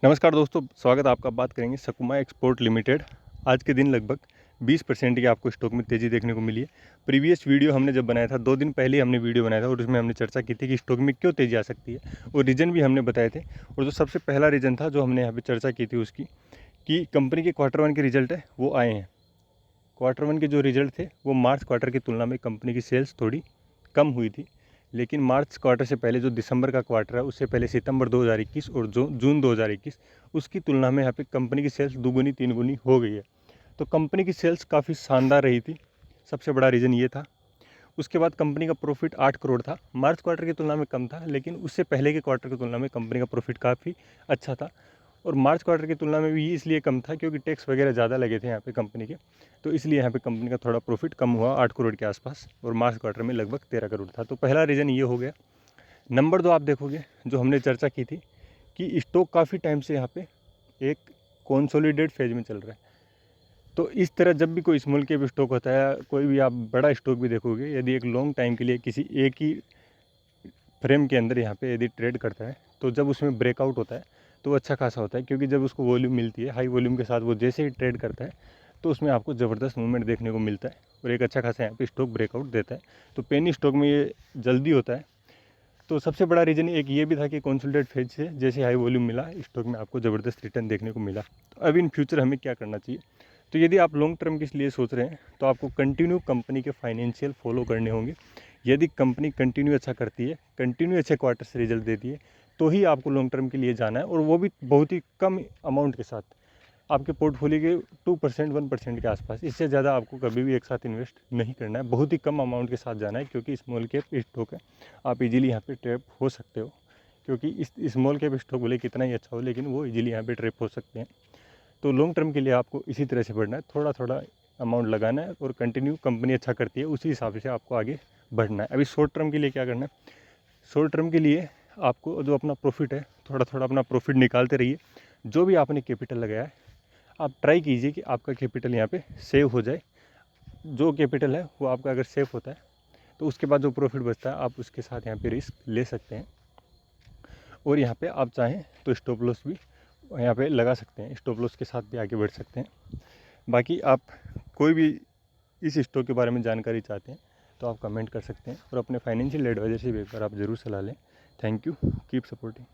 नमस्कार दोस्तों, स्वागत है आपका। बात करेंगे सकुमा एक्सपोर्ट लिमिटेड। आज के दिन लगभग 20% की आपको स्टॉक में तेज़ी देखने को मिली है। प्रीवियस वीडियो हमने जब बनाया था 2 दिन पहले ही हमने वीडियो बनाया था और उसमें हमने चर्चा की थी कि स्टॉक में क्यों तेज़ी आ सकती है और रीज़न भी हमने बताए थे। और जो सबसे पहला रीज़न था जो हमने यहाँ पर चर्चा की थी उसकी, कि कंपनी के क्वार्टर 1 के रिजल्ट है वो आए हैं। क्वार्टर 1 के जो रिजल्ट थे वो मार्च क्वार्टर की तुलना में कंपनी की सेल्स थोड़ी कम हुई थी, लेकिन मार्च क्वार्टर से पहले जो दिसंबर का क्वार्टर है उससे पहले सितंबर 2021 और जो जून 2021 उसकी तुलना में यहाँ पे कंपनी की सेल्स दुगुनी तीन गुनी हो गई है। तो कंपनी की सेल्स काफ़ी शानदार रही थी, सबसे बड़ा रीज़न ये था। उसके बाद कंपनी का प्रॉफिट 8 करोड़ था, मार्च क्वार्टर की तुलना में कम था, लेकिन उससे पहले के क्वार्टर की तुलना में कंपनी का प्रॉफिट काफ़ी अच्छा था। और मार्च क्वार्टर की तुलना में भी इसलिए कम था क्योंकि टैक्स वगैरह ज़्यादा लगे थे यहाँ पे कंपनी के, तो इसलिए यहाँ पे कंपनी का थोड़ा प्रॉफिट कम हुआ 8 करोड़ के आसपास, और मार्च क्वार्टर में लगभग 13 करोड़ था। तो पहला रीज़न ये हो गया। नंबर 2 आप देखोगे जो हमने चर्चा की थी कि स्टॉक काफ़ी टाइम से यहाँ पे एक कंसोलिडेट फेज में चल रहा है। तो इस तरह जब भी कोई स्मॉल कैप स्टॉक होता है, कोई भी आप बड़ा स्टॉक भी देखोगे, यदि एक लॉन्ग टाइम के लिए किसी एक ही फ्रेम के अंदर यहाँ पे यदि ट्रेड करता है तो जब उसमें ब्रेकआउट होता है तो अच्छा खासा होता है, क्योंकि जब उसको वॉल्यूम मिलती है, हाई वॉल्यूम के साथ वो जैसे ही ट्रेड करता है तो उसमें आपको ज़बरदस्त मूवमेंट देखने को मिलता है और एक अच्छा खासा यहाँ पे स्टॉक ब्रेकआउट देता है। तो पेनी स्टॉक में ये जल्दी होता है। तो सबसे बड़ा रीज़न एक ये भी था कि कंसोलिडेट फेज से जैसे हाई वॉल्यूम मिला, स्टॉक में आपको ज़बरदस्त रिटर्न देखने को मिला। तो अब इन फ्यूचर हमें क्या करना चाहिए? तो यदि आप लॉन्ग टर्म के लिए सोच रहे हैं तो आपको कंटिन्यू कंपनी के फाइनेंशियल फॉलो करने होंगे। यदि कंपनी कंटिन्यू अच्छा करती है, कंटिन्यू अच्छे क्वार्टर से रिजल्ट देती है, तो ही आपको लॉन्ग टर्म के लिए जाना है, और वो भी बहुत ही कम अमाउंट के साथ, आपके पोर्टफोलियो के 2% 1% के आसपास। इससे ज़्यादा आपको कभी भी एक साथ इन्वेस्ट नहीं करना है, बहुत ही कम अमाउंट के साथ जाना है, क्योंकि स्मॉल कैप स्टॉक है, आप इजीली यहाँ पे ट्रैप हो सकते हो। क्योंकि इस स्मॉल कैप स्टॉक बोले कितना ही अच्छा हो, लेकिन वो इजीली यहाँ पे ट्रैप हो सकते हैं। तो लॉन्ग टर्म के लिए आपको इसी तरह से बढ़ना है, थोड़ा थोड़ा अमाउंट लगाना है और कंटिन्यू कंपनी अच्छा करती है उसी हिसाब से आपको आगे बढ़ना है। अभी शॉर्ट टर्म के लिए क्या करना है? शॉर्ट टर्म के लिए आपको जो अपना प्रॉफिट है, थोड़ा थोड़ा अपना प्रॉफिट निकालते रहिए। जो भी आपने कैपिटल लगाया है, आप ट्राई कीजिए कि आपका कैपिटल यहाँ पे सेव हो जाए। जो कैपिटल है वो आपका अगर सेव होता है तो उसके बाद जो प्रॉफिट बचता है आप उसके साथ यहाँ पे रिस्क ले सकते हैं, और यहाँ पे आप चाहें तो स्टॉप लॉस भी यहाँ पे लगा सकते हैं, स्टॉप लॉस के साथ भी आगे बढ़ सकते हैं। बाकी आप कोई भी इस स्टॉक के बारे में जानकारी चाहते हैं तो आप कमेंट कर सकते हैं, और अपने फाइनेंशियल एडवाइजर से भी एक बार आप ज़रूर सलाह लें। Thank you, keep supporting.